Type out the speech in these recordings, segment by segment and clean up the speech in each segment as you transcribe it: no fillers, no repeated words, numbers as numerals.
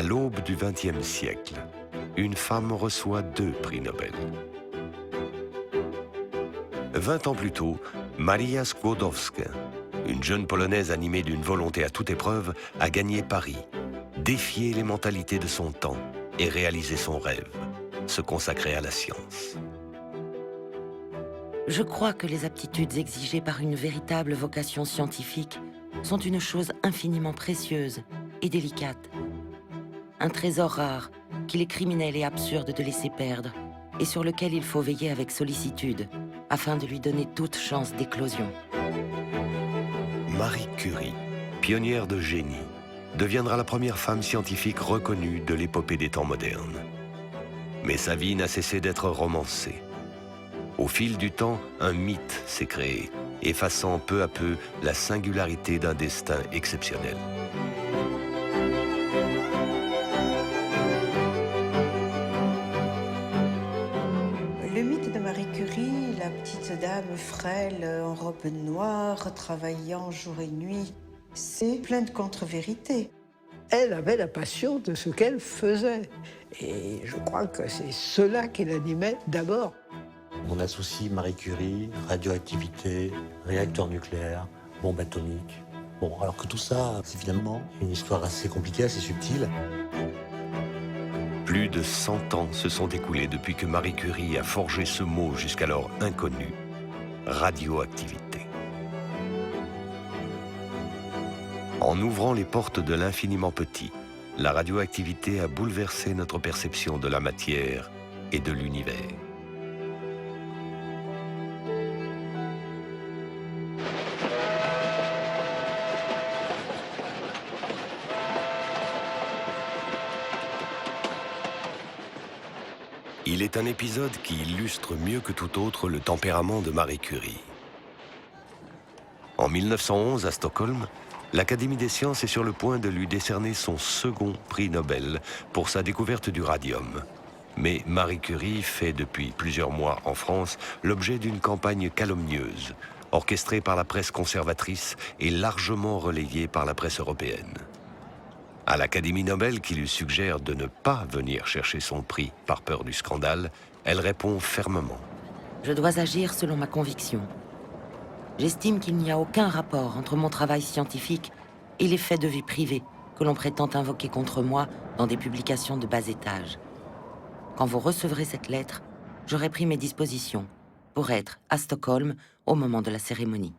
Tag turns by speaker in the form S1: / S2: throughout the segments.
S1: À l'aube du XXe siècle, une femme reçoit 2 prix Nobel. 20 ans plus tôt, Maria Skłodowska, une jeune Polonaise animée d'une volonté à toute épreuve, a gagné Paris, défié les mentalités de son temps et réalisé son rêve, se consacrer à la science.
S2: Je crois que les aptitudes exigées par une véritable vocation scientifique sont une chose infiniment précieuse et délicate. Un trésor rare qu'il est criminel et absurde de laisser perdre et sur lequel il faut veiller avec sollicitude afin de lui donner toute chance d'éclosion.
S1: Marie Curie, pionnière de génie, deviendra la première femme scientifique reconnue de l'épopée des temps modernes. Mais sa vie n'a cessé d'être romancée. Au fil du temps, un mythe s'est créé, effaçant peu à peu la singularité d'un destin exceptionnel.
S3: Le mythe de Marie Curie, la petite dame frêle en robe noire, travaillant jour et nuit, c'est plein de contre-vérités.
S4: Elle avait la passion de ce qu'elle faisait. Et je crois que c'est cela qui l'animait d'abord.
S5: On associe Marie Curie, radioactivité, réacteur nucléaire, bombe atomique. Bon, alors que tout ça, c'est finalement une histoire assez compliquée, assez subtile.
S1: Plus de 100 ans se sont écoulés depuis que Marie Curie a forgé ce mot jusqu'alors inconnu, radioactivité. En ouvrant les portes de l'infiniment petit, la radioactivité a bouleversé notre perception de la matière et de l'univers. Il est un épisode qui illustre mieux que tout autre le tempérament de Marie Curie. En 1911, à Stockholm, l'Académie des sciences est sur le point de lui décerner son second prix Nobel pour sa découverte du radium. Mais Marie Curie fait depuis plusieurs mois en France l'objet d'une campagne calomnieuse, orchestrée par la presse conservatrice et largement relayée par la presse européenne. À l'Académie Nobel qui lui suggère de ne pas venir chercher son prix par peur du scandale, elle répond fermement.
S2: Je dois agir selon ma conviction. J'estime qu'il n'y a aucun rapport entre mon travail scientifique et les faits de vie privée que l'on prétend invoquer contre moi dans des publications de bas étage. Quand vous recevrez cette lettre, j'aurai pris mes dispositions pour être à Stockholm au moment de la cérémonie.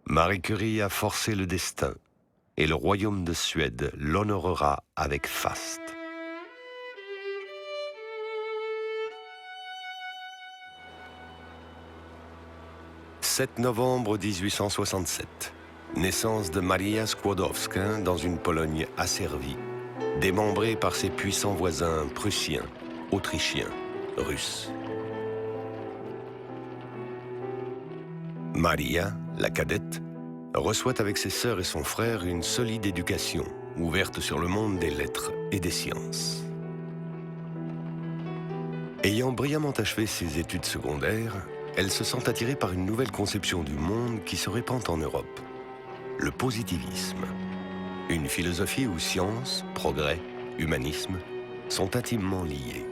S1: Marie Curie a forcé le destin et le royaume de Suède l'honorera avec faste. « 7 novembre 1867. Naissance de Maria Skłodowska dans une Pologne asservie, démembrée par ses puissants voisins prussiens, autrichiens, russes. Maria, la cadette, reçoit avec ses sœurs et son frère une solide éducation, ouverte sur le monde des lettres et des sciences. Ayant brillamment achevé ses études secondaires, elle se sent attirée par une nouvelle conception du monde qui se répand en Europe, le positivisme. Une philosophie où science, progrès, humanisme sont intimement liés.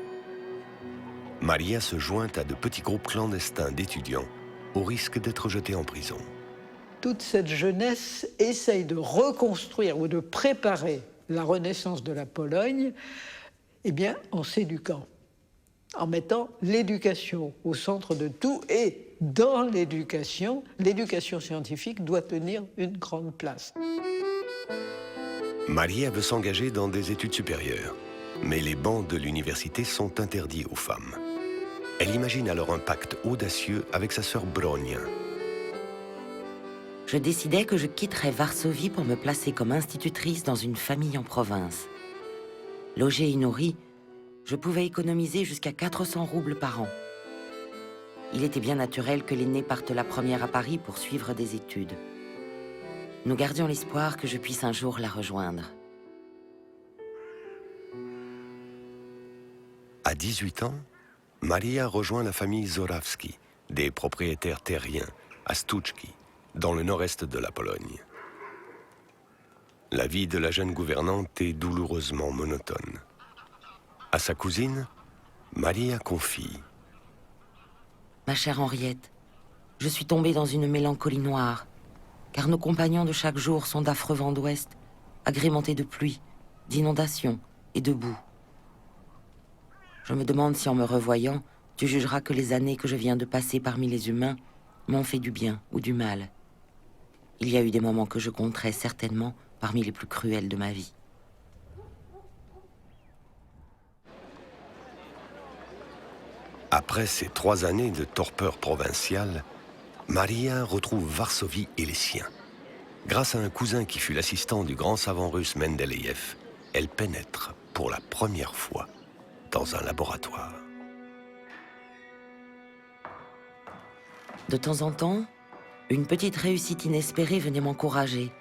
S1: Maria se joint à de petits groupes clandestins d'étudiants au risque d'être jetée en prison.
S4: Toute cette jeunesse essaye de reconstruire ou de préparer la renaissance de la Pologne, eh bien, en s'éduquant, en mettant l'éducation au centre de tout. Et dans l'éducation scientifique doit tenir une grande place.
S1: Maria veut s'engager dans des études supérieures, mais les bancs de l'université sont interdits aux femmes. Elle imagine alors un pacte audacieux avec sa sœur Bronia.
S2: Je décidai que je quitterais Varsovie pour me placer comme institutrice dans une famille en province. Logée et nourrie, je pouvais économiser jusqu'à 400 roubles par an. Il était bien naturel que l'aînée parte la première à Paris pour suivre des études. Nous gardions l'espoir que je puisse un jour la rejoindre.
S1: À 18 ans, Maria rejoint la famille Zorawski, des propriétaires terriens, à Stuczki, dans le nord-est de la Pologne. la vie de la jeune gouvernante est douloureusement monotone. À sa cousine, Maria confie.
S2: Ma chère Henriette, je suis tombée dans une mélancolie noire, car nos compagnons de chaque jour sont d'affreux vents d'ouest, agrémentés de pluie, d'inondations et de boue. Je me demande si en me revoyant, tu jugeras que les années que je viens de passer parmi les humains m'ont fait du bien ou du mal. Il y a eu des moments que je compterai certainement parmi les plus cruels de ma vie.
S1: Après ces 3 années de torpeur provinciale, Maria retrouve Varsovie et les siens. Grâce à un cousin qui fut l'assistant du grand savant russe Mendeleïev, elle pénètre pour la première fois dans un laboratoire.
S2: De temps en temps, une petite réussite inespérée venait m'encourager.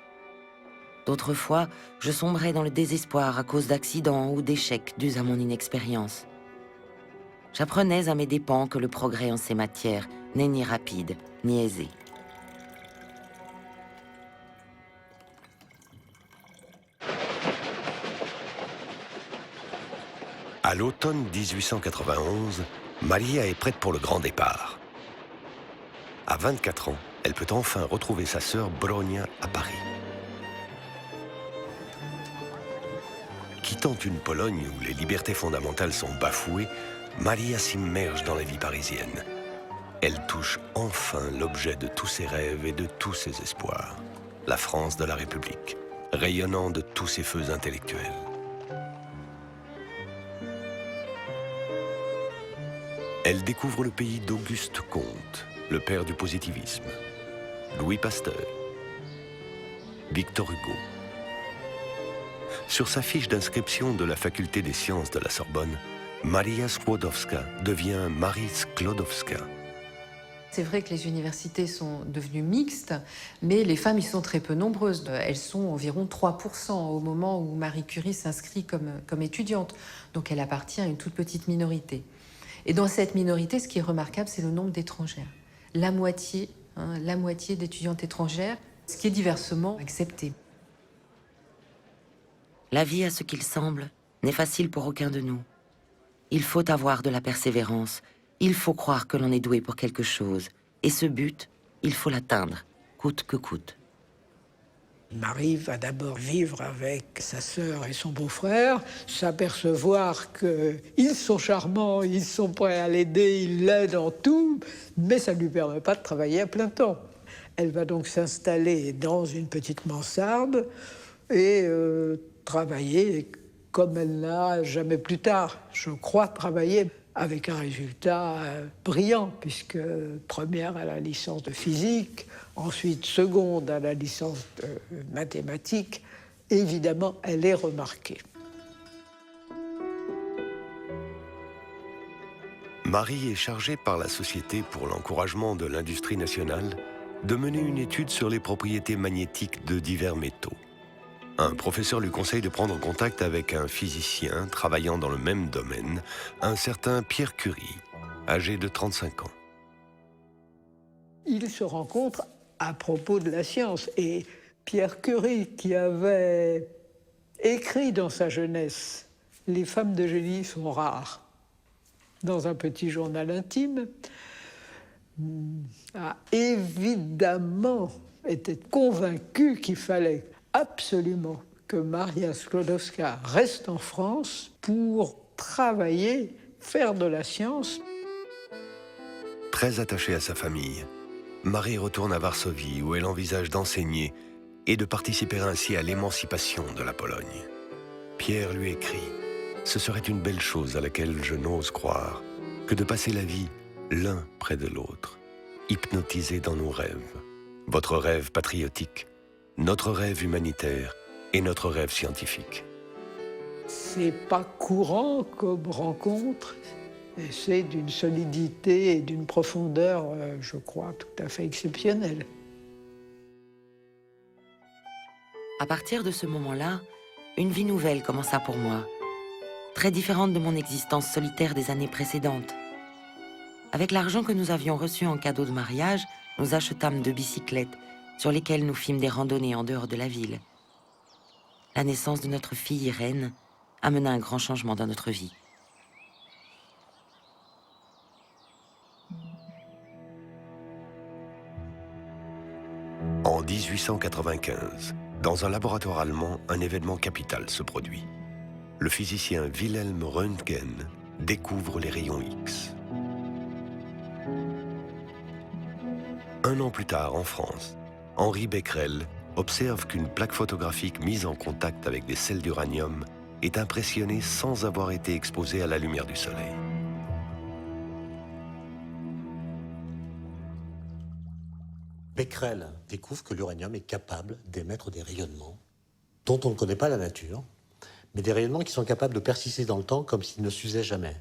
S2: D'autres fois, je sombrais dans le désespoir à cause d'accidents ou d'échecs dus à mon inexpérience. J'apprenais à mes dépens que le progrès en ces matières n'est ni rapide, ni aisé.
S1: À l'automne 1891, Maria est prête pour le grand départ. À 24 ans, elle peut enfin retrouver sa sœur Bronia à Paris. Quittant une Pologne où les libertés fondamentales sont bafouées, Maria s'immerge dans la vie parisienne. Elle touche enfin l'objet de tous ses rêves et de tous ses espoirs, la France de la République, rayonnant de tous ses feux intellectuels. Elle découvre le pays d'Auguste Comte, le père du positivisme, Louis Pasteur, Victor Hugo. Sur sa fiche d'inscription de la faculté des sciences de la Sorbonne, Maria Skłodowska devient Marie Sklodowska.
S6: C'est vrai que les universités sont devenues mixtes, mais les femmes y sont très peu nombreuses. Elles sont environ 3% au moment où Marie Curie s'inscrit comme étudiante. Donc elle appartient à une toute petite minorité. Et dans cette minorité, ce qui est remarquable, c'est le nombre d'étrangères. La moitié d'étudiantes étrangères, ce qui est diversement accepté.
S2: La vie, à ce qu'il semble, n'est facile pour aucun de nous. Il faut avoir de la persévérance, il faut croire que l'on est doué pour quelque chose, et ce but, il faut l'atteindre, coûte que coûte.
S4: Marie va d'abord vivre avec sa sœur et son beau-frère, s'apercevoir qu'ils sont charmants, ils sont prêts à l'aider, ils l'aident en tout, mais ça ne lui permet pas de travailler à plein temps. Elle va donc s'installer dans une petite mansarde et travailler comme elle n'a jamais plus tard, je crois, travailler avec un résultat brillant, puisque première à la licence de physique, ensuite seconde à la licence de mathématiques. Évidemment, elle est remarquée.
S1: Marie est chargée par la Société pour l'encouragement de l'industrie nationale de mener une étude sur les propriétés magnétiques de divers métaux. Un professeur lui conseille de prendre contact avec un physicien travaillant dans le même domaine, un certain Pierre Curie, âgé de 35 ans.
S4: Ils se rencontrent à propos de la science. Et Pierre Curie, qui avait écrit dans sa jeunesse « Les femmes de génie sont rares », dans un petit journal intime, a évidemment été convaincu qu'il fallait absolument que Maria Sklodowska reste en France pour travailler, faire de la science.
S1: Très attachée à sa famille, Marie retourne à Varsovie où elle envisage d'enseigner et de participer ainsi à l'émancipation de la Pologne. Pierre lui écrit « Ce serait une belle chose à laquelle je n'ose croire que de passer la vie l'un près de l'autre, hypnotisés dans nos rêves. Votre rêve patriotique, notre rêve humanitaire et notre rêve scientifique. »
S4: C'est pas courant comme rencontre, et c'est d'une solidité et d'une profondeur, je crois, tout à fait exceptionnelle.
S2: À partir de ce moment-là, une vie nouvelle commença pour moi, très différente de mon existence solitaire des années précédentes. Avec l'argent que nous avions reçu en cadeau de mariage, nous achetâmes 2 bicyclettes, sur lesquelles nous fîmes des randonnées en dehors de la ville. la naissance de notre fille Irène amena un grand changement dans notre vie.
S1: En 1895, dans un laboratoire allemand, un événement capital se produit. Le physicien Wilhelm Röntgen découvre les rayons X. Un an plus tard, en France, Henri Becquerel observe qu'une plaque photographique mise en contact avec des sels d'uranium est impressionnée sans avoir été exposée à la lumière du soleil.
S5: Becquerel découvre que l'uranium est capable d'émettre des rayonnements dont on ne connaît pas la nature, mais des rayonnements qui sont capables de persister dans le temps comme s'ils ne s'usaient jamais.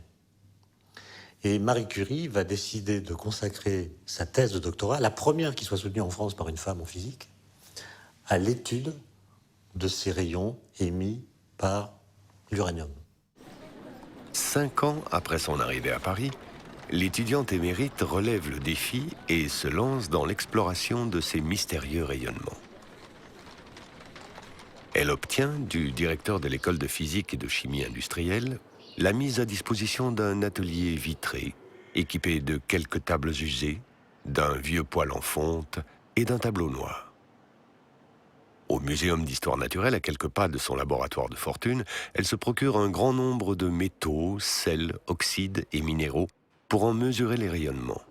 S5: Et Marie Curie va décider de consacrer sa thèse de doctorat, la première qui soit soutenue en France par une femme en physique, à l'étude de ces rayons émis par l'uranium.
S1: 5 ans après son arrivée à Paris, l'étudiante émérite relève le défi et se lance dans l'exploration de ces mystérieux rayonnements. Elle obtient du directeur de l'école de physique et de chimie industrielle la mise à disposition d'un atelier vitré, équipé de quelques tables usées, d'un vieux poêle en fonte et d'un tableau noir. Au Muséum d'histoire naturelle, à quelques pas de son laboratoire de fortune, elle se procure un grand nombre de métaux, sels, oxydes et minéraux pour en mesurer les rayonnements.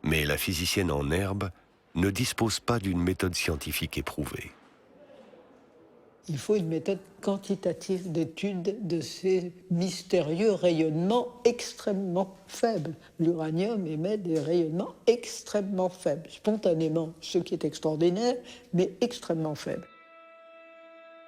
S1: Mais la physicienne en herbe ne dispose pas d'une méthode scientifique éprouvée.
S4: Il faut une méthode quantitative d'étude de ces mystérieux rayonnements extrêmement faibles. L'uranium émet des rayonnements extrêmement faibles, spontanément, ce qui est extraordinaire, mais extrêmement faibles.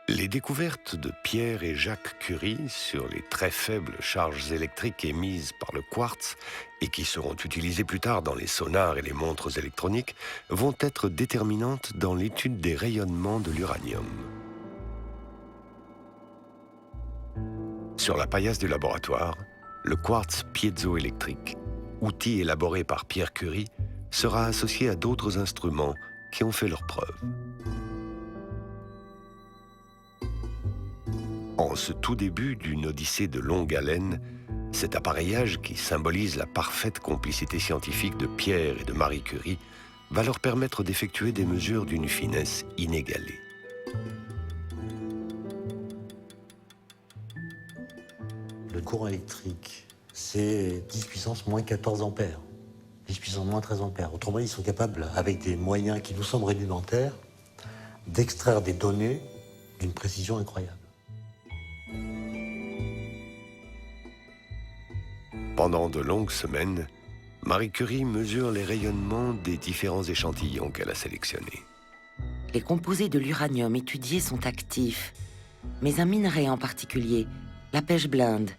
S1: Les découvertes de Pierre et Jacques Curie sur les très faibles charges électriques émises par le quartz et qui seront utilisées plus tard dans les sonars et les montres électroniques vont être déterminantes dans l'étude des rayonnements de l'uranium. Sur la paillasse du laboratoire, le quartz piézoélectrique, outil élaboré par Pierre Curie, sera associé à d'autres instruments qui ont fait leurs preuves. En ce tout début d'une odyssée de longue haleine, cet appareillage qui symbolise la parfaite complicité scientifique de Pierre et de Marie Curie va leur permettre d'effectuer des mesures d'une finesse inégalée.
S5: Le courant électrique, c'est 10 puissance moins 14 ampères, 10 puissance moins 13 ampères. Autrement dit, ils sont capables, avec des moyens qui nous semblent rudimentaires, d'extraire des données d'une précision incroyable.
S1: Pendant de longues semaines, Marie Curie mesure les rayonnements des différents échantillons qu'elle a sélectionnés.
S2: Les composés de l'uranium étudiés sont actifs, mais un minerai en particulier, la pêche blinde,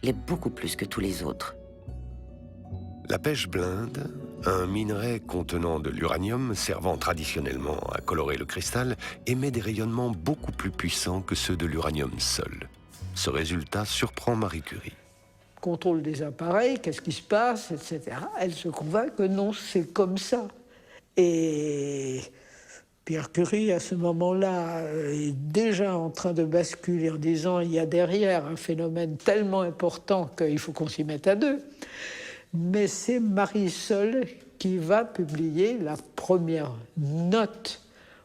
S2: l'est beaucoup plus que tous les autres.
S1: La pêche blinde, un minerai contenant de l'uranium servant traditionnellement à colorer le cristal, émet des rayonnements beaucoup plus puissants que ceux de l'uranium seul. Ce résultat surprend Marie Curie.
S4: Contrôle des appareils, qu'est-ce qui se passe, etc. Elle se convainc que non, c'est comme ça. Et Pierre Curie, à ce moment-là, est déjà en train de basculer en disant il y a derrière un phénomène tellement important qu'il faut qu'on s'y mette à deux. Mais c'est Marie seule qui va publier la première note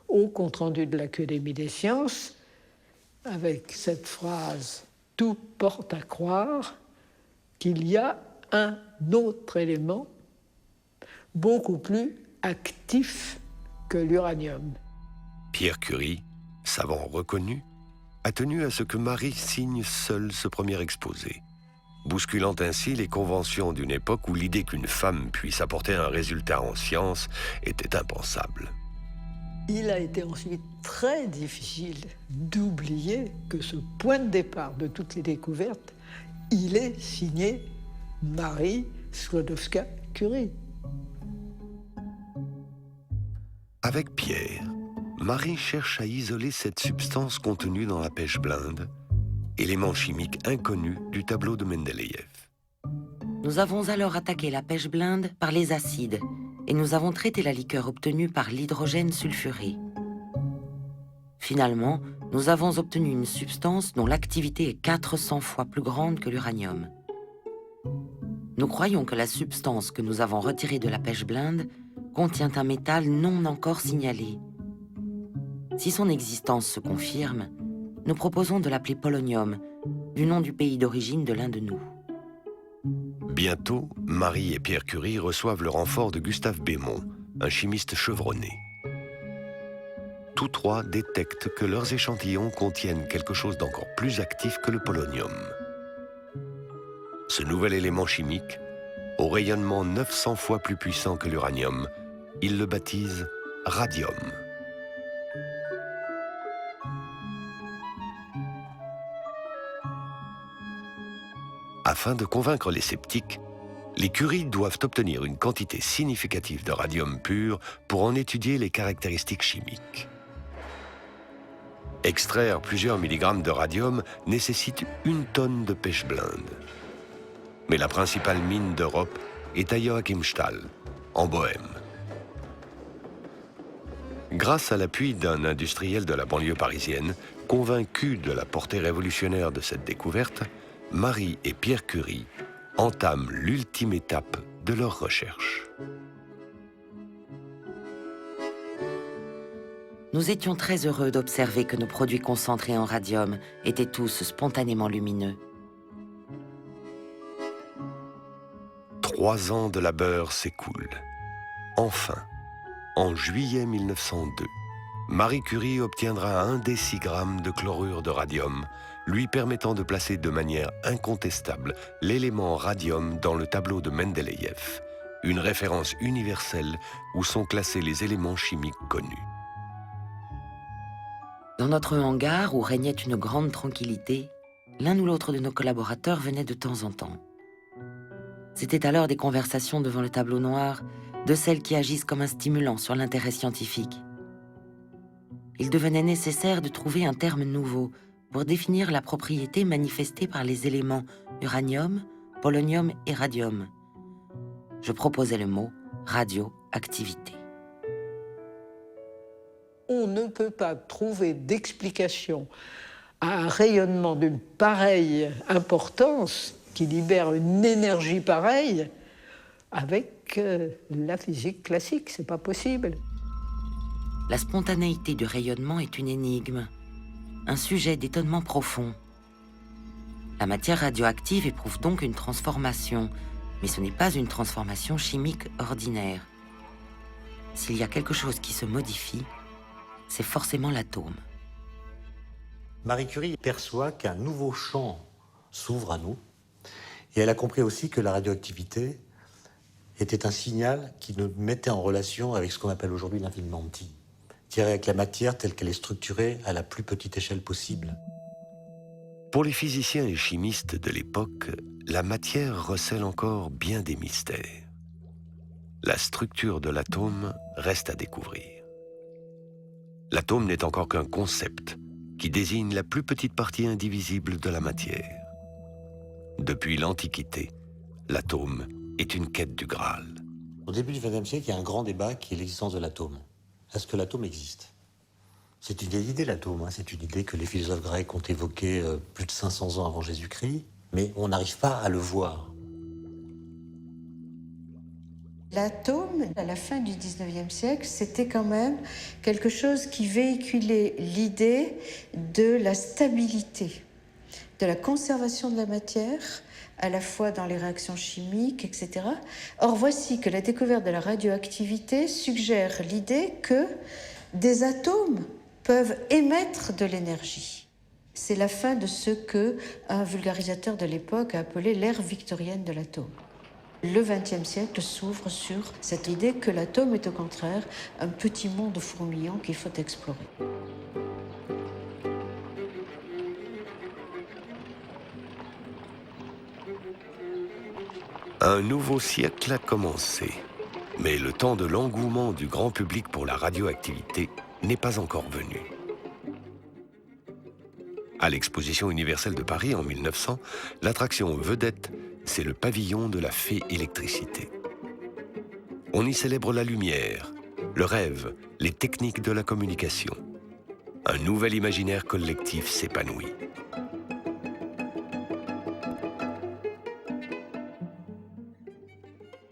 S4: au compte-rendu de l'Académie des sciences, avec cette phrase « Tout porte à croire » qu'il y a un autre élément beaucoup plus actif que l'uranium.
S1: Pierre Curie, savant reconnu, a tenu à ce que Marie signe seule ce premier exposé, bousculant ainsi les conventions d'une époque où l'idée qu'une femme puisse apporter un résultat en science était impensable.
S4: Il a été ensuite très difficile d'oublier que ce point de départ de toutes les découvertes, il est signé Marie Skłodowska-Curie.
S1: Avec Pierre, Marie cherche à isoler cette substance contenue dans la pêche blinde, élément chimique inconnu du tableau de Mendeleïev.
S2: Nous avons alors attaqué la pêche blinde par les acides et nous avons traité la liqueur obtenue par l'hydrogène sulfuré. Finalement, nous avons obtenu une substance dont l'activité est 400 fois plus grande que l'uranium. Nous croyons que la substance que nous avons retirée de la pêche blinde contient un métal non encore signalé. Si son existence se confirme, nous proposons de l'appeler polonium, du nom du pays d'origine de l'un de nous.
S1: Bientôt, Marie et Pierre Curie reçoivent le renfort de Gustave Bémont, un chimiste chevronné. Tous trois détectent que leurs échantillons contiennent quelque chose d'encore plus actif que le polonium. Ce nouvel élément chimique, au rayonnement 900 fois plus puissant que l'uranium, ils le baptisent radium. Afin de convaincre les sceptiques, les Curie doivent obtenir une quantité significative de radium pur pour en étudier les caractéristiques chimiques. Extraire plusieurs milligrammes de radium nécessite 1 tonne de pêche blinde. Mais la principale mine d'Europe est à Joachimsthal, en Bohême. Grâce à l'appui d'un industriel de la banlieue parisienne, convaincu de la portée révolutionnaire de cette découverte, Marie et Pierre Curie entament l'ultime étape de leur recherche.
S2: Nous étions très heureux d'observer que nos produits concentrés en radium étaient tous spontanément lumineux.
S1: 3 ans de labeur s'écoulent. Enfin, en juillet 1902, Marie Curie obtiendra 1 décigramme de chlorure de radium, lui permettant de placer de manière incontestable l'élément radium dans le tableau de Mendeleïev, une référence universelle où sont classés les éléments chimiques connus.
S2: Dans notre hangar, où régnait une grande tranquillité, l'un ou l'autre de nos collaborateurs venait de temps en temps. C'était alors des conversations devant le tableau noir, de celles qui agissent comme un stimulant sur l'intérêt scientifique. Il devenait nécessaire de trouver un terme nouveau pour définir la propriété manifestée par les éléments uranium, polonium et radium. Je proposais le mot radioactivité.
S4: On ne peut pas trouver d'explication à un rayonnement d'une pareille importance qui libère une énergie pareille avec la physique classique. C'est pas possible.
S2: La spontanéité du rayonnement est une énigme, un sujet d'étonnement profond. La matière radioactive éprouve donc une transformation, mais ce n'est pas une transformation chimique ordinaire. S'il y a quelque chose qui se modifie, c'est forcément l'atome.
S5: Marie Curie perçoit qu'un nouveau champ s'ouvre à nous, et elle a compris aussi que la radioactivité était un signal qui nous mettait en relation avec ce qu'on appelle aujourd'hui l'infiniment petit, c'est-à-dire avec la matière telle qu'elle est structurée à la plus petite échelle possible.
S1: Pour les physiciens et chimistes de l'époque, la matière recèle encore bien des mystères. La structure de l'atome reste à découvrir. L'atome n'est encore qu'un concept qui désigne la plus petite partie indivisible de la matière. Depuis l'Antiquité, l'atome est une quête du Graal.
S5: Au début du XXe siècle, il y a un grand débat qui est l'existence de l'atome. Est-ce que l'atome existe ? C'est une vieille idée, l'atome. C'est une idée que les philosophes grecs ont évoquée plus de 500 ans avant Jésus-Christ, mais on n'arrive pas à le voir.
S3: L'atome, à la fin du XIXe siècle, c'était quand même quelque chose qui véhiculait l'idée de la stabilité, de la conservation de la matière, à la fois dans les réactions chimiques, etc. Or, voici que la découverte de la radioactivité suggère l'idée que des atomes peuvent émettre de l'énergie. C'est la fin de ce qu'un vulgarisateur de l'époque a appelé l'ère victorienne de l'atome. Le XXe siècle s'ouvre sur cette idée que l'atome est au contraire un petit monde fourmillant qu'il faut explorer.
S1: Un nouveau siècle a commencé, mais le temps de l'engouement du grand public pour la radioactivité n'est pas encore venu. À l'Exposition universelle de Paris en 1900, l'attraction vedette, c'est le pavillon de la fée électricité. On y célèbre la lumière, le rêve, les techniques de la communication. Un nouvel imaginaire collectif s'épanouit.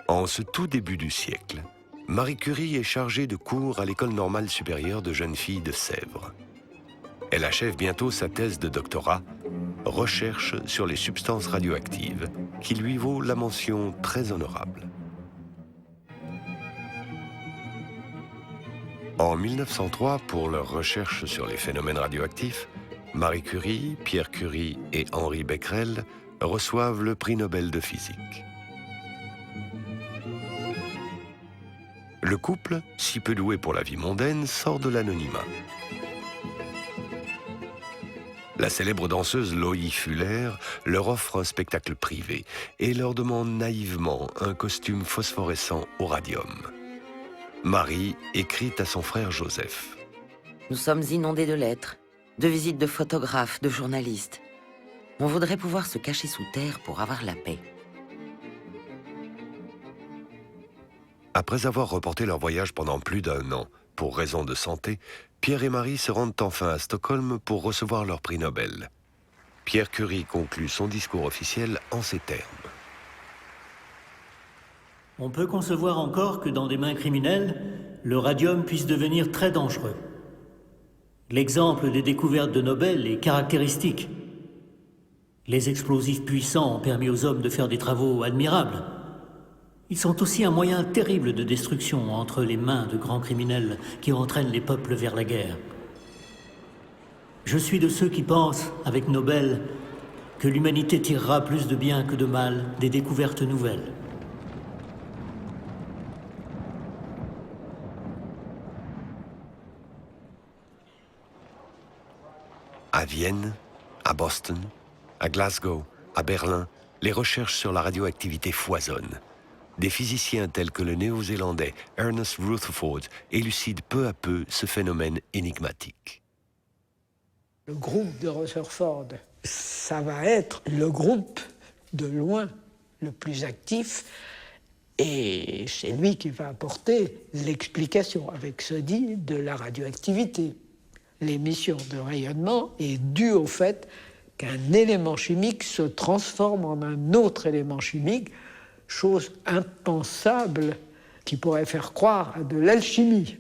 S1: En ce tout début du siècle, Marie Curie est chargée de cours à l'École normale supérieure de jeunes filles de Sèvres. Elle achève bientôt sa thèse de doctorat, Recherche sur les substances radioactives, qui lui vaut la mention très honorable. En 1903, pour leur recherche sur les phénomènes radioactifs, Marie Curie, Pierre Curie et Henri Becquerel reçoivent le prix Nobel de physique. Le couple, si peu doué pour la vie mondaine, sort de l'anonymat. La célèbre danseuse Loie Fuller leur offre un spectacle privé et leur demande naïvement un costume phosphorescent au radium. Marie écrit à son frère Joseph.
S2: Nous sommes inondés de lettres, de visites de photographes, de journalistes. On voudrait pouvoir se cacher sous terre pour avoir la paix.
S1: Après avoir reporté leur voyage pendant plus d'1 an, pour raison de santé, Pierre et Marie se rendent enfin à Stockholm pour recevoir leur prix Nobel. Pierre Curie conclut son discours officiel en ces termes.
S7: On peut concevoir encore que dans des mains criminelles, le radium puisse devenir très dangereux. L'exemple des découvertes de Nobel est caractéristique. Les explosifs puissants ont permis aux hommes de faire des travaux admirables. Ils sont aussi un moyen terrible de destruction entre les mains de grands criminels qui entraînent les peuples vers la guerre. Je suis de ceux qui pensent, avec Nobel, que l'humanité tirera plus de bien que de mal des découvertes nouvelles.
S1: À Vienne, à Boston, à Glasgow, à Berlin, les recherches sur la radioactivité foisonnent. Des physiciens tels que le néo-zélandais Ernest Rutherford élucident peu à peu ce phénomène énigmatique.
S4: Le groupe de Rutherford, ça va être le groupe de loin le plus actif et c'est lui qui va apporter l'explication avec ce dit de la radioactivité. L'émission de rayonnement est due au fait qu'un élément chimique se transforme en un autre élément chimique, chose impensable qui pourrait faire croire à de l'alchimie.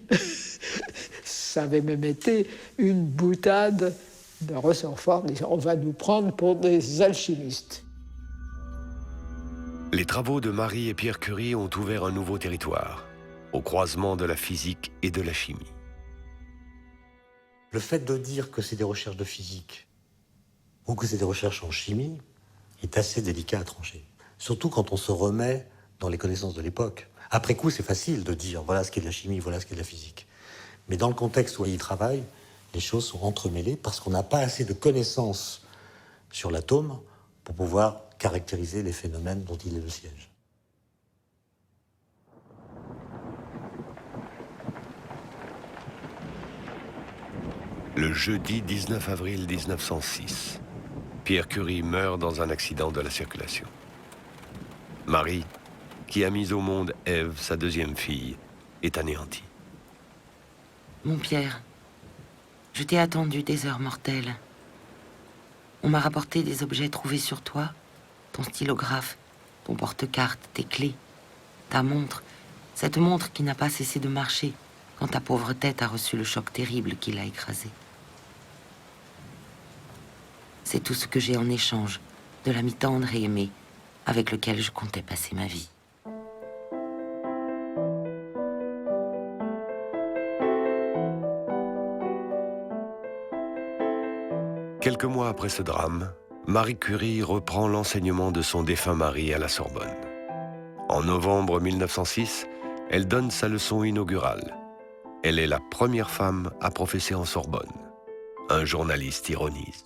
S4: Ça avait même été une boutade de Rutherford, disant on va nous prendre pour des alchimistes.
S1: Les travaux de Marie et Pierre Curie ont ouvert un nouveau territoire, au croisement de la physique et de la chimie.
S5: Le fait de dire que c'est des recherches de physique ou que c'est des recherches en chimie est assez délicat à trancher. Surtout quand on se remet dans les connaissances de l'époque. Après coup, c'est facile de dire voilà ce qu'est de la chimie, voilà ce qu'est de la physique. Mais dans le contexte où il travaille, les choses sont entremêlées parce qu'on n'a pas assez de connaissances sur l'atome pour pouvoir caractériser les phénomènes dont il est le siège.
S1: Le jeudi 19 avril 1906, Pierre Curie meurt dans un accident de la circulation. Marie, qui a mis au monde Ève, sa deuxième fille, est anéantie.
S2: Mon Pierre, je t'ai attendu des heures mortelles. On m'a rapporté des objets trouvés sur toi, ton stylographe, ton porte-carte, tes clés, ta montre, cette montre qui n'a pas cessé de marcher quand ta pauvre tête a reçu le choc terrible qui l'a écrasée. C'est tout ce que j'ai en échange de l'ami tendre et aimé avec lequel je comptais passer ma vie.
S1: Quelques mois après ce drame, Marie Curie reprend l'enseignement de son défunt mari à la Sorbonne. En novembre 1906, elle donne sa leçon inaugurale. Elle est la première femme à professer en Sorbonne. Un journaliste ironise.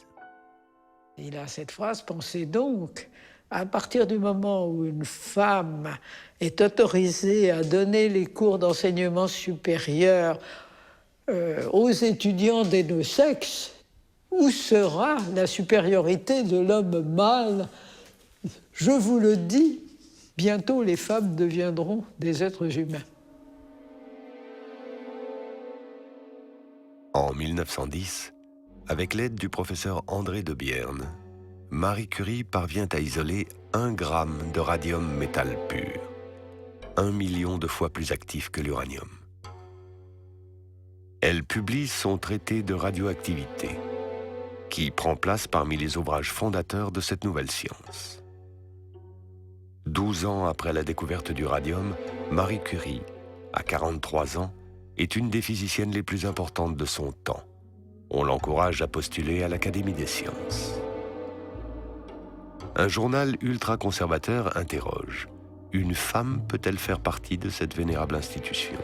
S4: Il a cette phrase, pensez donc, à partir du moment où une femme est autorisée à donner les cours d'enseignement supérieur aux étudiants des deux sexes, où sera la supériorité de l'homme mâle? Je vous le dis, bientôt les femmes deviendront des êtres humains.
S1: En 1910, avec l'aide du professeur André de Bierne, Marie Curie parvient à isoler 1 gramme de radium métal pur, 1 million de fois plus actif que l'uranium. Elle publie son traité de radioactivité, qui prend place parmi les ouvrages fondateurs de cette nouvelle science. 12 ans après la découverte du radium, Marie Curie, à 43 ans, est une des physiciennes les plus importantes de son temps. On l'encourage à postuler à l'Académie des sciences. Un journal ultra-conservateur interroge « Une femme peut-elle faire partie de cette vénérable institution ?»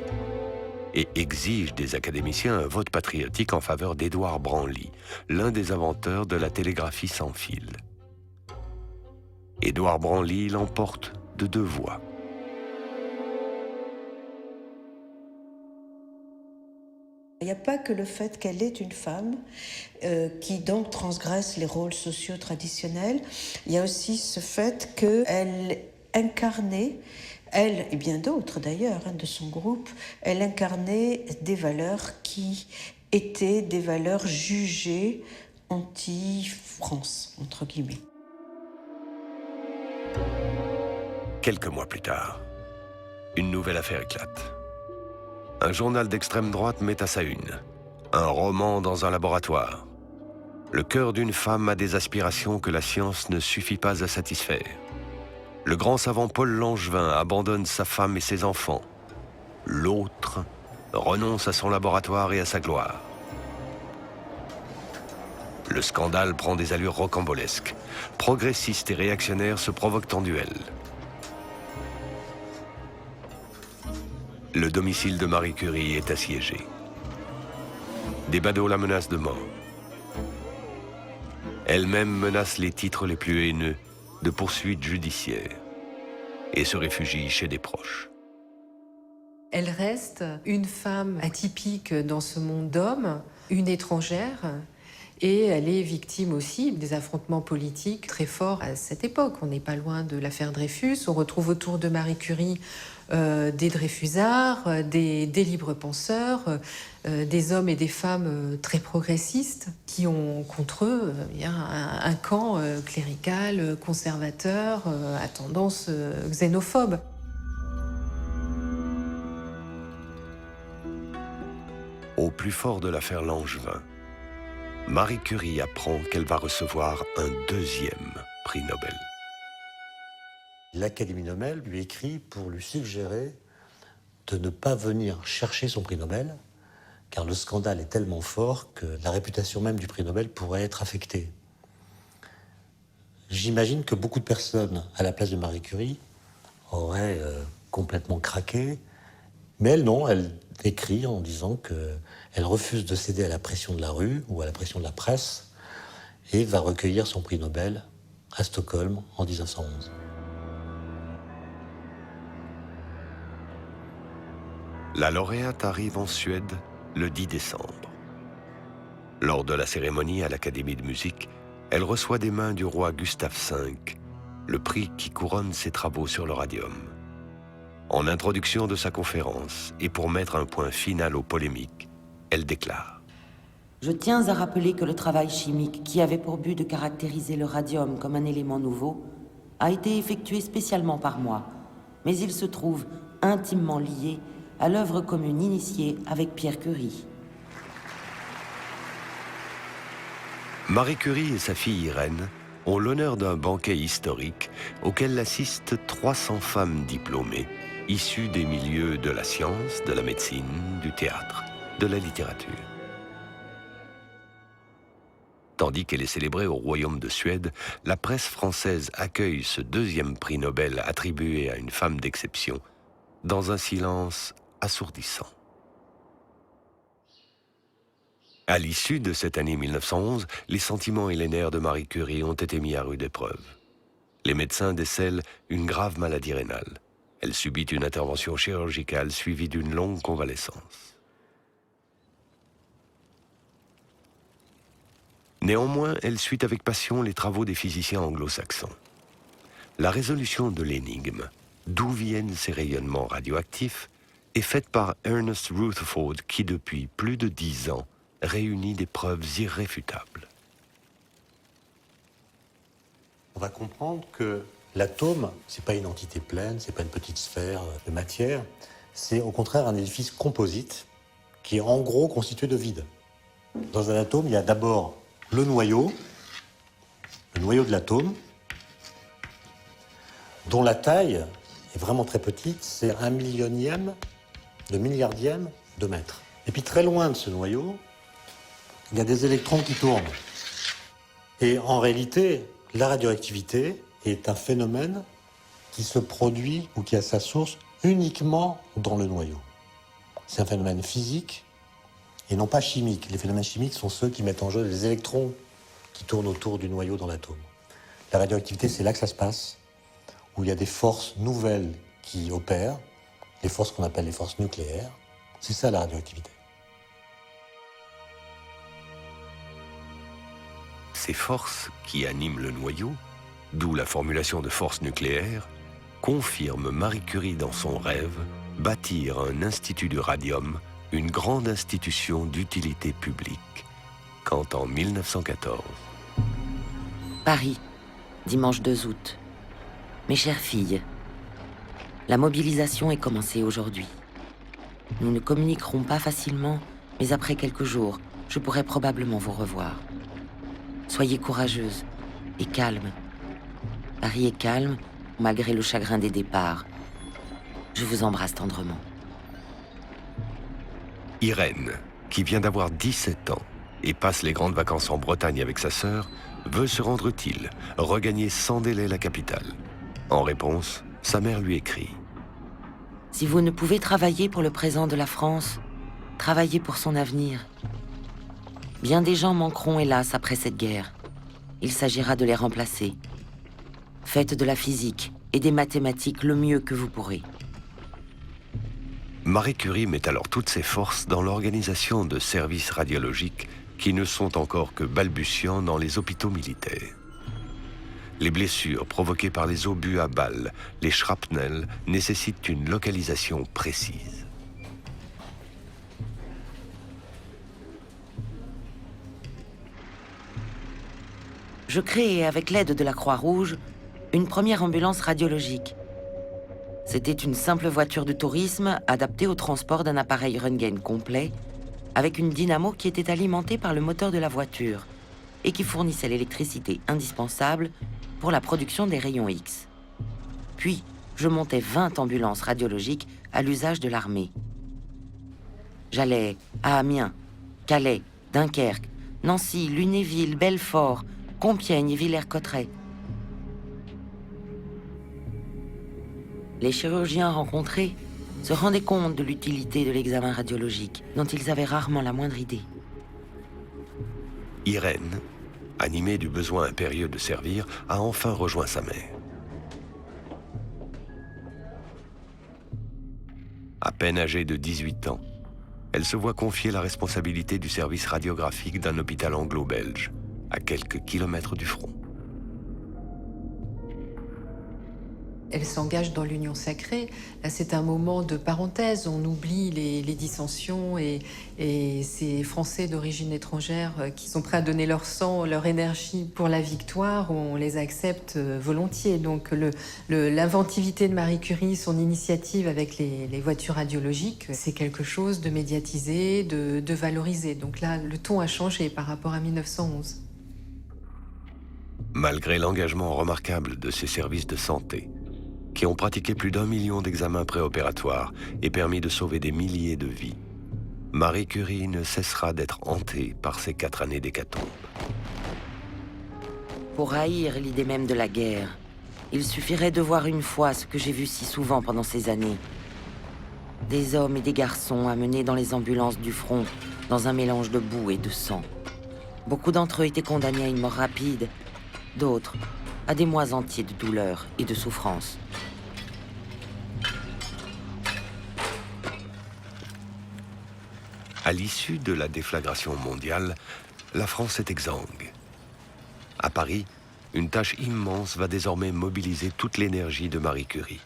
S1: et exige des académiciens un vote patriotique en faveur d'Édouard Branly, l'un des inventeurs de la télégraphie sans fil. Édouard Branly l'emporte de 2 voix.
S3: Il n'y a pas que le fait qu'elle est une femme qui donc transgresse les rôles sociaux traditionnels. Il y a aussi ce fait qu'elle incarnait, elle et bien d'autres d'ailleurs de son groupe, elle incarnait des valeurs qui étaient des valeurs jugées anti-France, entre guillemets.
S1: Quelques mois plus tard, une nouvelle affaire éclate. Un journal d'extrême droite met à sa une un roman dans un laboratoire. Le cœur d'une femme a des aspirations que la science ne suffit pas à satisfaire. Le grand savant Paul Langevin abandonne sa femme et ses enfants. L'autre renonce à son laboratoire et à sa gloire. Le scandale prend des allures rocambolesques. Progressistes et réactionnaires se provoquent en duel. Le domicile de Marie Curie est assiégé. Des badauds la menacent de mort. Elle-même menace les titres les plus haineux de poursuites judiciaires et se réfugie chez des proches.
S6: Elle reste une femme atypique dans ce monde d'hommes, une étrangère, et elle est victime aussi des affrontements politiques très forts à cette époque. On n'est pas loin de l'affaire Dreyfus, on retrouve autour de Marie Curie des Dreyfusards, des libres penseurs, des hommes et des femmes très progressistes qui ont contre eux un camp clérical, conservateur, à tendance xénophobe.
S1: Au plus fort de l'affaire Langevin, Marie Curie apprend qu'elle va recevoir un 2e prix Nobel.
S5: L'Académie Nobel lui écrit pour lui suggérer de ne pas venir chercher son prix Nobel, car le scandale est tellement fort que la réputation même du prix Nobel pourrait être affectée. J'imagine que beaucoup de personnes, à la place de Marie Curie, auraient complètement craqué, mais elle non, elle écrit en disant qu'elle refuse de céder à la pression de la rue ou à la pression de la presse et va recueillir son prix Nobel à Stockholm en 1911.
S1: La lauréate arrive en Suède le 10 décembre. Lors de la cérémonie à l'Académie de musique, elle reçoit des mains du roi Gustave V le prix qui couronne ses travaux sur le radium. En introduction de sa conférence, et pour mettre un point final aux polémiques, elle déclare :
S2: Je tiens à rappeler que le travail chimique qui avait pour but de caractériser le radium comme un élément nouveau a été effectué spécialement par moi, mais il se trouve intimement lié à l'œuvre commune initiée avec Pierre Curie.
S1: Marie Curie et sa fille Irène ont l'honneur d'un banquet historique auquel assistent 300 femmes diplômées, issues des milieux de la science, de la médecine, du théâtre, de la littérature. Tandis qu'elle est célébrée au Royaume de Suède, la presse française accueille ce 2e prix Nobel attribué à une femme d'exception dans un silence assourdissant. À l'issue de cette année 1911, les sentiments et les nerfs de Marie Curie ont été mis à rude épreuve. Les médecins décèlent une grave maladie rénale. Elle subit une intervention chirurgicale suivie d'une longue convalescence. Néanmoins, elle suit avec passion les travaux des physiciens anglo-saxons. La résolution de l'énigme, d'où viennent ces rayonnements radioactifs, est faite par Ernest Rutherford qui, depuis plus de 10 ans, réunit des preuves irréfutables.
S5: On va comprendre que l'atome, c'est pas une entité pleine, c'est pas une petite sphère de matière, c'est au contraire un édifice composite qui est en gros constitué de vide. Dans un atome, il y a d'abord le noyau de l'atome, dont la taille est vraiment très petite, c'est 1/1000 de milliardième de mètre. Et puis très loin de ce noyau, il y a des électrons qui tournent. Et en réalité, la radioactivité est un phénomène qui se produit ou qui a sa source uniquement dans le noyau. C'est un phénomène physique et non pas chimique. Les phénomènes chimiques sont ceux qui mettent en jeu les électrons qui tournent autour du noyau dans l'atome. La radioactivité, c'est là que ça se passe, où il y a des forces nouvelles qui opèrent, les forces qu'on appelle les forces nucléaires. C'est ça la radioactivité.
S1: Ces forces qui animent le noyau, d'où la formulation de force nucléaire, confirment Marie Curie dans son rêve bâtir un institut du radium, une grande institution d'utilité publique, quand en 1914.
S2: Paris, dimanche 2 août. Mes chères filles, la mobilisation est commencée aujourd'hui. Nous ne communiquerons pas facilement, mais après quelques jours, je pourrai probablement vous revoir. Soyez courageuses et calmes. Paris est calme, malgré le chagrin des départs. Je vous embrasse tendrement.
S1: Irène, qui vient d'avoir 17 ans et passe les grandes vacances en Bretagne avec sa sœur, veut se rendre utile, regagner sans délai la capitale. En réponse, sa mère lui écrit.
S2: Si vous ne pouvez travailler pour le présent de la France, travaillez pour son avenir. Bien des gens manqueront, hélas, après cette guerre. Il s'agira de les remplacer. Faites de la physique et des mathématiques le mieux que vous pourrez.
S1: Marie Curie met alors toutes ses forces dans l'organisation de services radiologiques qui ne sont encore que balbutiants dans les hôpitaux militaires. Les blessures provoquées par les obus à balles, les shrapnels, nécessitent une localisation précise.
S2: Je crée, avec l'aide de la Croix-Rouge, une première ambulance radiologique. C'était une simple voiture de tourisme adaptée au transport d'un appareil Röntgen complet, avec une dynamo qui était alimentée par le moteur de la voiture et qui fournissait l'électricité indispensable pour la production des rayons X. Puis, je montais 20 ambulances radiologiques à l'usage de l'armée. J'allais à Amiens, Calais, Dunkerque, Nancy, Lunéville, Belfort, Compiègne et Villers-Cotterêts. Les chirurgiens rencontrés se rendaient compte de l'utilité de l'examen radiologique, dont ils avaient rarement la moindre idée.
S1: Irène, animée du besoin impérieux de servir, a enfin rejoint sa mère. À peine âgée de 18 ans, elle se voit confier la responsabilité du service radiographique d'un hôpital anglo-belge, à quelques kilomètres du front.
S6: Elle s'engage dans l'union sacrée. Là, c'est un moment de parenthèse. On oublie les dissensions et ces Français d'origine étrangère qui sont prêts à donner leur sang, leur énergie pour la victoire. On les accepte volontiers. Donc l'inventivité de Marie Curie, son initiative avec les voitures radiologiques, c'est quelque chose de médiatisé, de valorisé. Donc là, le ton a changé par rapport à 1911.
S1: Malgré l'engagement remarquable de ces services de santé, qui ont pratiqué plus d'1 million d'examens préopératoires et permis de sauver des milliers de vies, Marie Curie ne cessera d'être hantée par ces 4 années d'hécatombe.
S2: Pour haïr l'idée même de la guerre, il suffirait de voir une fois ce que j'ai vu si souvent pendant ces années. Des hommes et des garçons amenés dans les ambulances du front, dans un mélange de boue et de sang. Beaucoup d'entre eux étaient condamnés à une mort rapide, d'autres à des mois entiers de douleur et de souffrance.
S1: À l'issue de la déflagration mondiale, la France est exsangue. À Paris, une tâche immense va désormais mobiliser toute l'énergie de Marie Curie.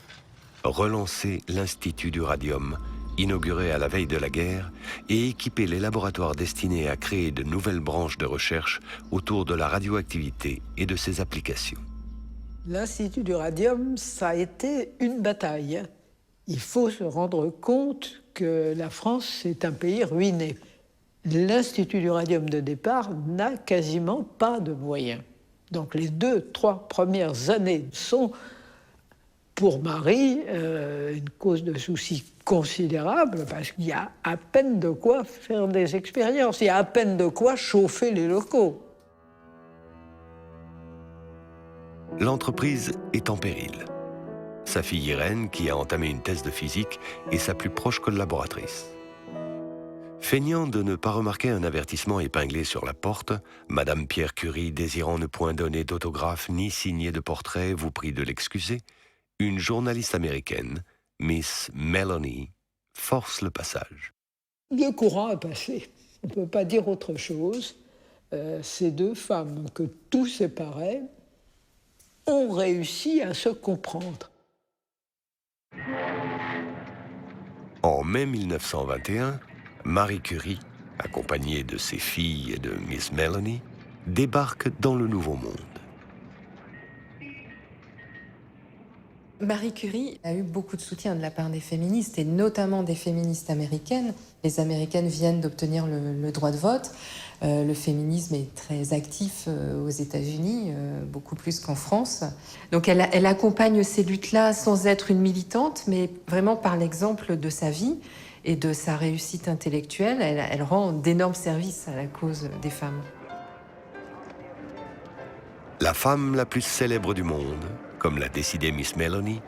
S1: Relancer l'Institut du Radium inauguré à la veille de la guerre, et équipé les laboratoires destinés à créer de nouvelles branches de recherche autour de la radioactivité et de ses applications.
S4: L'Institut du radium, ça a été une bataille. Il faut se rendre compte que la France est un pays ruiné. L'Institut du radium de départ n'a quasiment pas de moyens. Donc les 2-3 premières années sont, pour Marie, une cause de souci considérable, parce qu'il y a à peine de quoi faire des expériences, il y a à peine de quoi chauffer les locaux.
S1: L'entreprise est en péril. Sa fille Irène, qui a entamé une thèse de physique, est sa plus proche collaboratrice. Feignant de ne pas remarquer un avertissement épinglé sur la porte, Madame Pierre Curie, désirant ne point donner d'autographe ni signer de portrait, vous prie de l'excuser, une journaliste américaine, Miss Melanie, force le passage.
S4: Le courant a passé. On ne peut pas dire autre chose. Ces deux femmes que tout séparait ont réussi à se comprendre.
S1: En mai 1921, Marie Curie, accompagnée de ses filles et de Miss Melanie, débarque dans le Nouveau Monde.
S6: Marie Curie a eu beaucoup de soutien de la part des féministes, et notamment des féministes américaines. Les Américaines viennent d'obtenir le droit de vote. Le féminisme est très actif aux États-Unis, beaucoup plus qu'en France. Donc elle accompagne ces luttes-là sans être une militante, mais vraiment par l'exemple de sa vie et de sa réussite intellectuelle. Elle rend d'énormes services à la cause des femmes.
S1: La femme la plus célèbre du monde, comme l'a décidé Miss Melanie,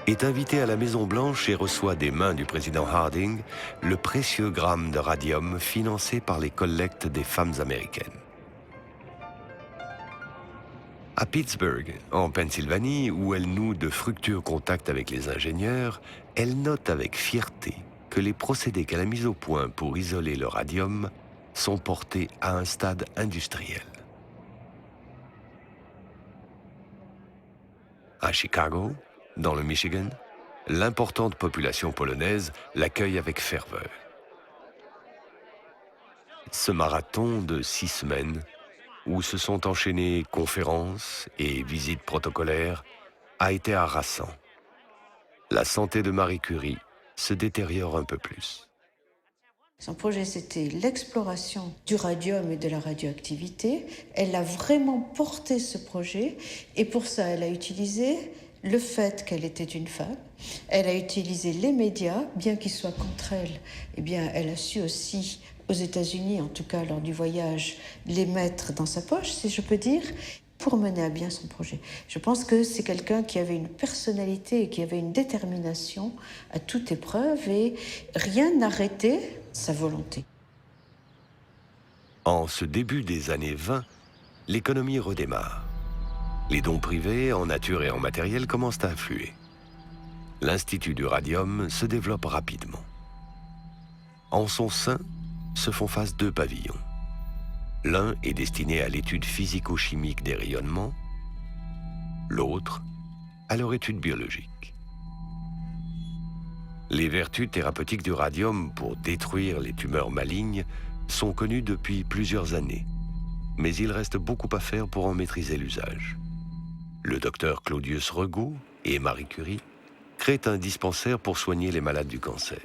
S1: est invitée à la Maison-Blanche et reçoit des mains du président Harding le précieux gramme de radium financé par les collectes des femmes américaines. À Pittsburgh, en Pennsylvanie, où elle noue de fructueux contacts avec les ingénieurs, elle note avec fierté que les procédés qu'elle a mis au point pour isoler le radium sont portés à un stade industriel. À Chicago, dans le Michigan, l'importante population polonaise l'accueille avec ferveur. Ce marathon de 6 semaines, où se sont enchaînées conférences et visites protocolaires, a été harassant. La santé de Marie Curie se détériore un peu plus.
S3: Son projet, c'était l'exploration du radium et de la radioactivité. Elle a vraiment porté ce projet, et pour ça, elle a utilisé le fait qu'elle était une femme. Elle a utilisé les médias, bien qu'ils soient contre elle. Eh bien, elle a su aussi, aux États-Unis, en tout cas lors du voyage, les mettre dans sa poche, si je peux dire, pour mener à bien son projet. Je pense que c'est quelqu'un qui avait une personnalité et qui avait une détermination à toute épreuve, et rien n'arrêtait sa volonté.
S1: En ce début des années 20, l'économie redémarre. Les dons privés en nature et en matériel commencent à affluer. L'Institut du radium se développe rapidement. En son sein se font face 2 pavillons. L'un est destiné à l'étude physico-chimique des rayonnements, l'autre à leur étude biologique. Les vertus thérapeutiques du radium pour détruire les tumeurs malignes sont connues depuis plusieurs années, mais il reste beaucoup à faire pour en maîtriser l'usage. Le docteur Claudius Regaud et Marie Curie créent un dispensaire pour soigner les malades du cancer.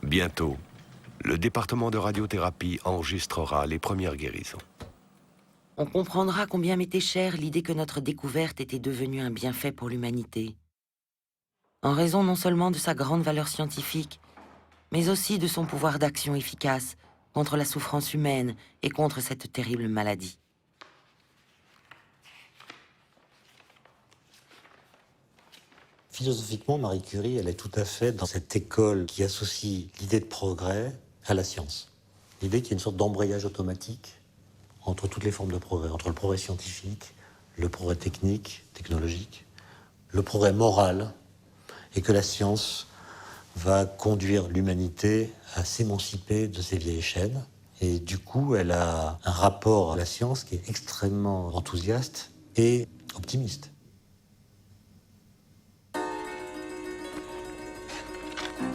S1: Bientôt, le département de radiothérapie enregistrera les premières guérisons.
S2: On comprendra combien m'était chère l'idée que notre découverte était devenue un bienfait pour l'humanité. En raison non seulement de sa grande valeur scientifique, mais aussi de son pouvoir d'action efficace contre la souffrance humaine et contre cette terrible maladie.
S5: Philosophiquement, Marie Curie, elle est tout à fait dans cette école qui associe l'idée de progrès à la science. L'idée qu'il y a une sorte d'embrayage automatique entre toutes les formes de progrès, entre le progrès scientifique, le progrès technique, technologique, le progrès moral, et que la science va conduire l'humanité à s'émanciper de ces vieilles chaînes. Et du coup, elle a un rapport à la science qui est extrêmement enthousiaste et optimiste.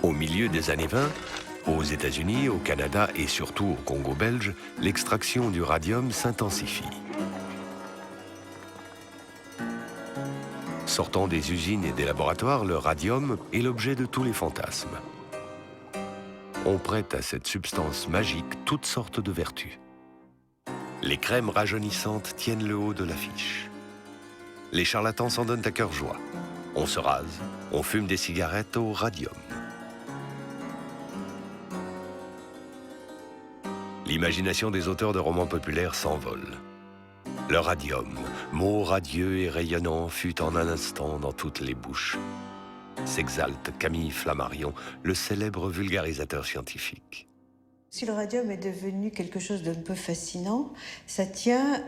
S1: Au milieu des années 20, aux États-Unis, au Canada et surtout au Congo belge, l'extraction du radium s'intensifie. Sortant des usines et des laboratoires, le radium est l'objet de tous les fantasmes. On prête à cette substance magique toutes sortes de vertus. Les crèmes rajeunissantes tiennent le haut de l'affiche. Les charlatans s'en donnent à cœur joie. On se rase, on fume des cigarettes au radium. L'imagination des auteurs de romans populaires s'envole. Le radium, mot radieux et rayonnant, fut en un instant dans toutes les bouches. S'exalte Camille Flammarion, le célèbre vulgarisateur scientifique.
S3: Si le radium est devenu quelque chose d'un peu fascinant, ça tient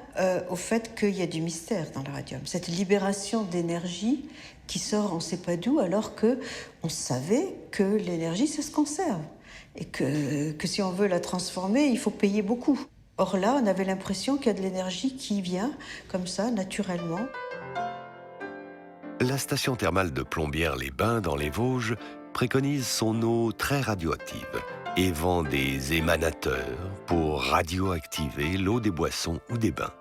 S3: au fait qu'il y a du mystère dans le radium. Cette libération d'énergie qui sort on ne sait pas d'où, alors qu'on savait que l'énergie, ça se conserve. Et que si on veut la transformer, il faut payer beaucoup. Or là, on avait l'impression qu'il y a de l'énergie qui vient comme ça, naturellement.
S1: La station thermale de Plombières-les-Bains, dans les Vosges, préconise son eau très radioactive et vend des émanateurs pour radioactiver l'eau des boissons ou des bains.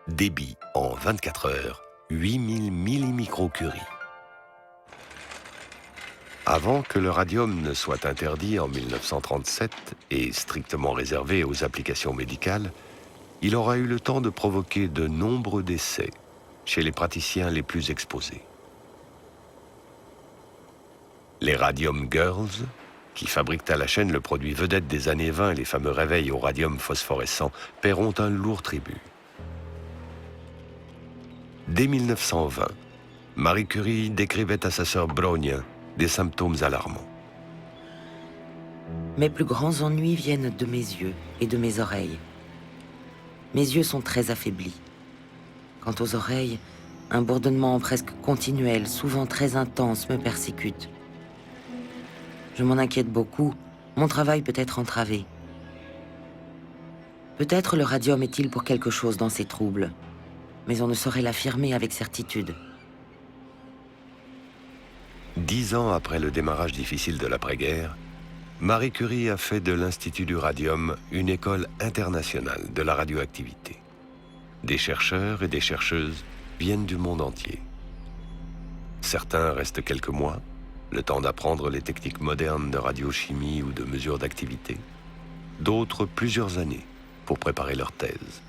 S1: Débit en 24 heures, 8000 millimicrocuries. Avant que le radium ne soit interdit en 1937 et strictement réservé aux applications médicales, il aura eu le temps de provoquer de nombreux décès chez les praticiens les plus exposés. Les Radium Girls, qui fabriquent à la chaîne le produit vedette des années 20, les fameux réveils au radium phosphorescent, paieront un lourd tribut. Dès 1920, Marie Curie décrivait à sa sœur Brogna des symptômes alarmants.
S2: Mes plus grands ennuis viennent de mes yeux et de mes oreilles. Mes yeux sont très affaiblis. Quant aux oreilles, un bourdonnement presque continuel, souvent très intense, me persécute. Je m'en inquiète beaucoup, mon travail peut être entravé. Peut-être le radium est-il pour quelque chose dans ces troubles, mais on ne saurait l'affirmer avec certitude.
S1: 10 ans après le démarrage difficile de l'après-guerre, Marie Curie a fait de l'Institut du Radium une école internationale de la radioactivité. Des chercheurs et des chercheuses viennent du monde entier. Certains restent quelques mois, le temps d'apprendre les techniques modernes de radiochimie ou de mesure d'activité. D'autres plusieurs années pour préparer leur thèse.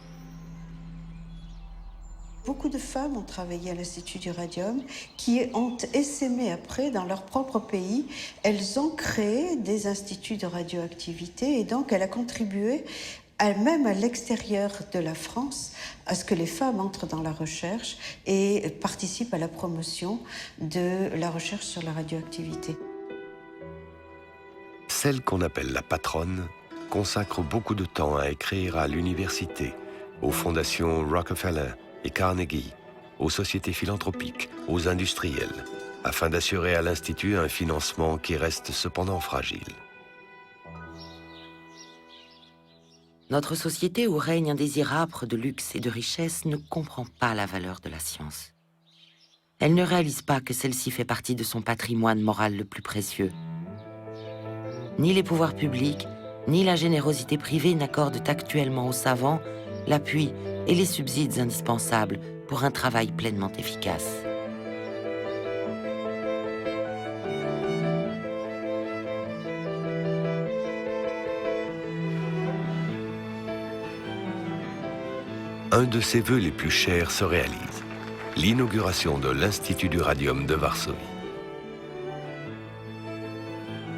S3: Beaucoup de femmes ont travaillé à l'Institut du Radium qui ont essaimé après dans leur propre pays. Elles ont créé des instituts de radioactivité et donc elle a contribué, même à l'extérieur de la France, à ce que les femmes entrent dans la recherche et participent à la promotion de la recherche sur la radioactivité.
S1: Celle qu'on appelle la patronne consacre beaucoup de temps à écrire à l'université, aux fondations Rockefeller et Carnegie, aux sociétés philanthropiques, aux industriels, afin d'assurer à l'Institut un financement qui reste cependant fragile.
S2: Notre société où règne un désir âpre de luxe et de richesse ne comprend pas la valeur de la science. Elle ne réalise pas que celle-ci fait partie de son patrimoine moral le plus précieux. Ni les pouvoirs publics, ni la générosité privée n'accordent actuellement aux savants l'appui et les subsides indispensables pour un travail pleinement efficace.
S1: Un de ses vœux les plus chers se réalise, l'inauguration de l'Institut du Radium de Varsovie.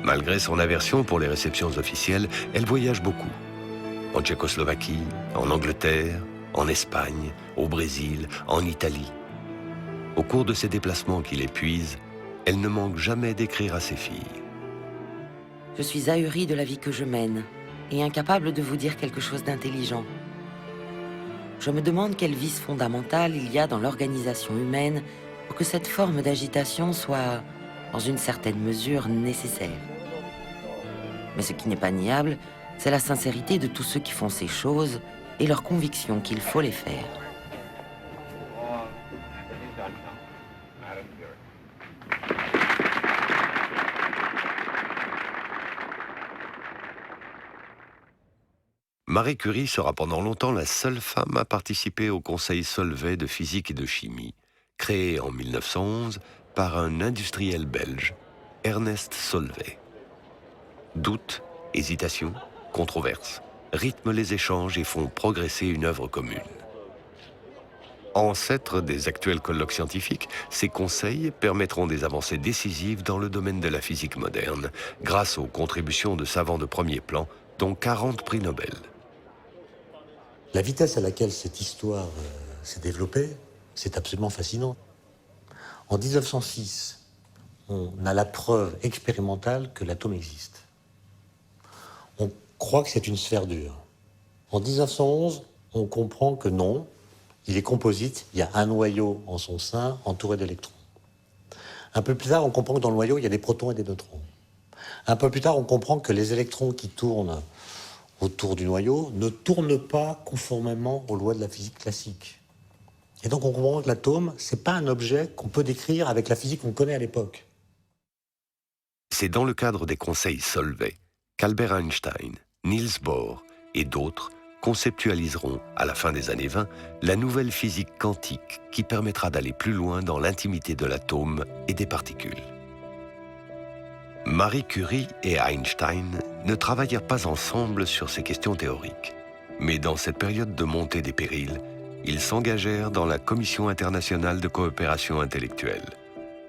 S1: Malgré son aversion pour les réceptions officielles, elle voyage beaucoup. En Tchécoslovaquie, en Angleterre, en Espagne, au Brésil, en Italie. Au cours de ces déplacements qui l'épuisent, elle ne manque jamais d'écrire à ses filles.
S2: Je suis ahurie de la vie que je mène et incapable de vous dire quelque chose d'intelligent. Je me demande quel vice fondamental il y a dans l'organisation humaine pour que cette forme d'agitation soit, dans une certaine mesure, nécessaire. Mais ce qui n'est pas niable, c'est la sincérité de tous ceux qui font ces choses et leur conviction qu'il faut les faire.
S1: Marie Curie sera pendant longtemps la seule femme à participer au Conseil Solvay de physique et de chimie, créé en 1911 par un industriel belge, Ernest Solvay. Doutes, hésitations, controverses rythment les échanges et font progresser une œuvre commune. Ancêtres des actuels colloques scientifiques, ces conseils permettront des avancées décisives dans le domaine de la physique moderne, grâce aux contributions de savants de premier plan, dont 40 prix Nobel.
S5: La vitesse à laquelle cette histoire s'est développée, c'est absolument fascinant. En 1906, on a la preuve expérimentale que l'atome existe. On croit que c'est une sphère dure. En 1911, on comprend que non, il est composite, il y a un noyau en son sein entouré d'électrons. Un peu plus tard, on comprend que dans le noyau, il y a des protons et des neutrons. Un peu plus tard, on comprend que les électrons qui tournent autour du noyau ne tournent pas conformément aux lois de la physique classique. Et donc on comprend que l'atome, ce n'est pas un objet qu'on peut décrire avec la physique qu'on connaît à l'époque.
S1: C'est dans le cadre des conseils Solvay qu'Albert Einstein, Niels Bohr et d'autres conceptualiseront, à la fin des années 20, la nouvelle physique quantique qui permettra d'aller plus loin dans l'intimité de l'atome et des particules. Marie Curie et Einstein ne travaillèrent pas ensemble sur ces questions théoriques. Mais dans cette période de montée des périls, ils s'engagèrent dans la Commission internationale de coopération intellectuelle,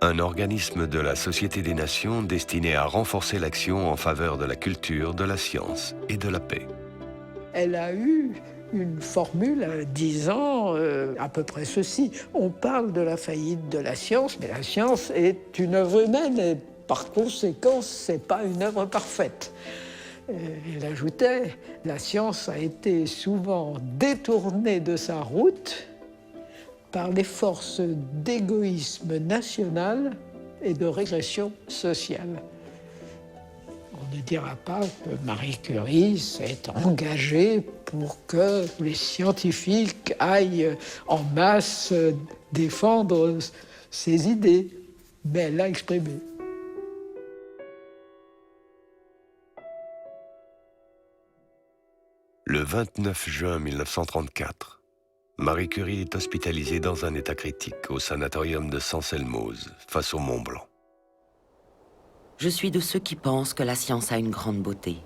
S1: un organisme de la Société des Nations destiné à renforcer l'action en faveur de la culture, de la science et de la paix.
S4: Elle a eu une formule disant à peu près ceci. On parle de la faillite de la science, mais la science est une œuvre humaine et par conséquent, ce n'est pas une œuvre parfaite. Elle ajoutait, la science a été souvent détournée de sa route par les forces d'égoïsme national et de régression sociale. On ne dira pas que Marie Curie s'est engagée pour que les scientifiques aillent en masse défendre ses idées, mais elle l'a exprimé.
S1: Le 29 juin 1934, Marie Curie est hospitalisée dans un état critique au sanatorium de Sanselmoos, face au Mont Blanc.
S2: Je suis de ceux qui pensent que la science a une grande beauté.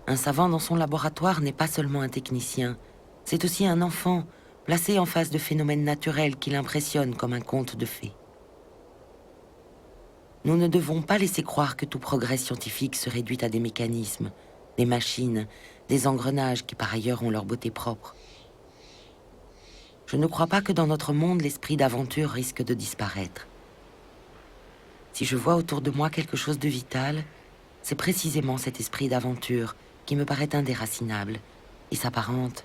S2: Un savant dans son laboratoire n'est pas seulement un technicien, c'est aussi un enfant placé en face de phénomènes naturels qui l'impressionnent comme un conte de fées. Nous ne devons pas laisser croire que tout progrès scientifique se réduit à des mécanismes, des machines, des engrenages qui par ailleurs ont leur beauté propre. Je ne crois pas que dans notre monde, l'esprit d'aventure risque de disparaître. Si je vois autour de moi quelque chose de vital, c'est précisément cet esprit d'aventure qui me paraît indéracinable et s'apparente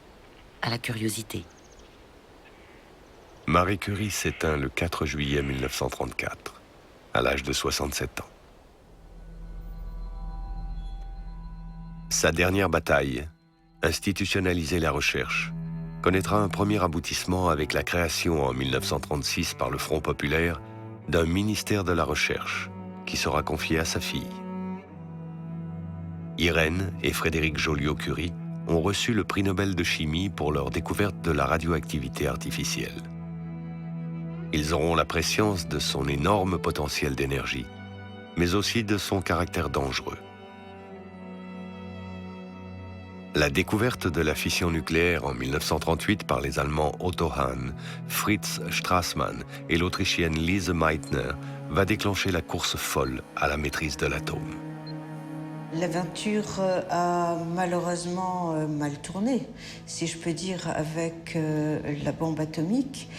S2: à la curiosité.
S1: Marie Curie s'éteint le 4 juillet 1934, à l'âge de 67 ans. Sa dernière bataille, institutionnaliser la recherche, connaîtra un premier aboutissement avec la création en 1936 par le Front populaire d'un ministère de la Recherche qui sera confié à sa fille. Irène et Frédéric Joliot-Curie ont reçu le prix Nobel de chimie pour leur découverte de la radioactivité artificielle. Ils auront la prescience de son énorme potentiel d'énergie, mais aussi de son caractère dangereux. La découverte de la fission nucléaire en 1938 par les Allemands Otto Hahn, Fritz Strassmann et l'Autrichienne Lise Meitner va déclencher la course folle à la maîtrise de l'atome.
S3: L'aventure a malheureusement mal tourné, si je peux dire, avec la bombe atomique.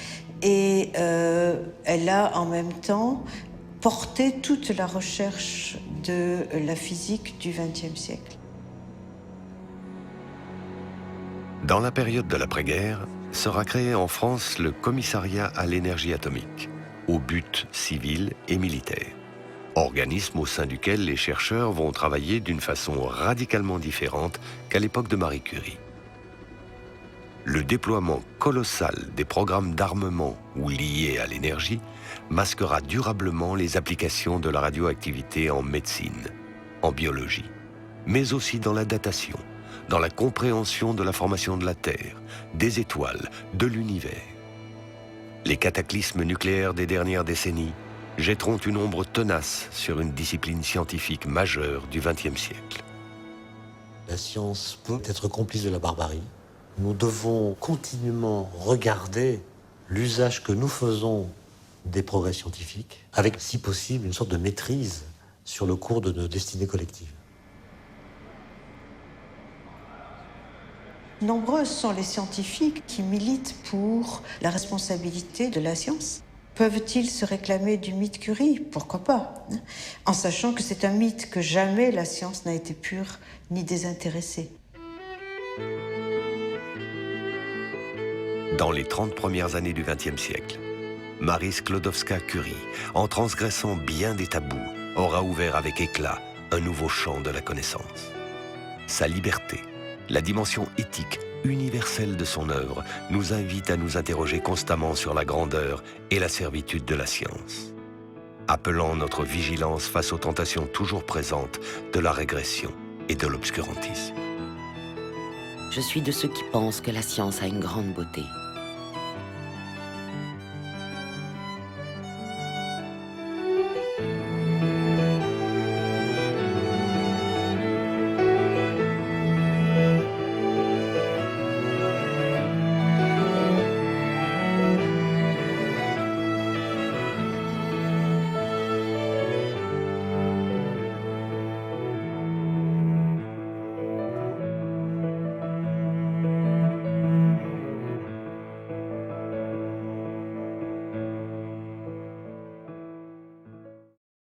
S3: Et elle a en même temps porté toute la recherche de la physique du XXe siècle.
S1: Dans la période de l'après-guerre, sera créé en France le Commissariat à l'énergie atomique, aux buts civils et militaires. Organisme au sein duquel les chercheurs vont travailler d'une façon radicalement différente qu'à l'époque de Marie Curie. Le déploiement colossal des programmes d'armement ou liés à l'énergie masquera durablement les applications de la radioactivité en médecine, en biologie, mais aussi dans la datation, dans la compréhension de la formation de la Terre, des étoiles, de l'univers. Les cataclysmes nucléaires des dernières décennies jetteront une ombre tenace sur une discipline scientifique majeure du XXe siècle.
S5: La science peut être complice de la barbarie. Nous devons continuellement regarder l'usage que nous faisons des progrès scientifiques, avec, si possible, une sorte de maîtrise sur le cours de nos destinées collectives.
S3: Nombreux sont les scientifiques qui militent pour la responsabilité de la science. Peuvent-ils se réclamer du mythe Curie? Pourquoi pas, hein? En sachant que c'est un mythe, que jamais la science n'a été pure ni désintéressée.
S1: Dans les 30 premières années du XXe siècle, Marie Sklodowska-Curie, en transgressant bien des tabous, aura ouvert avec éclat un nouveau champ de la connaissance. Sa liberté, la dimension éthique universelle de son œuvre, nous invite à nous interroger constamment sur la grandeur et la servitude de la science, appelant notre vigilance face aux tentations toujours présentes de la régression et de l'obscurantisme.
S2: Je suis de ceux qui pensent que la science a une grande beauté.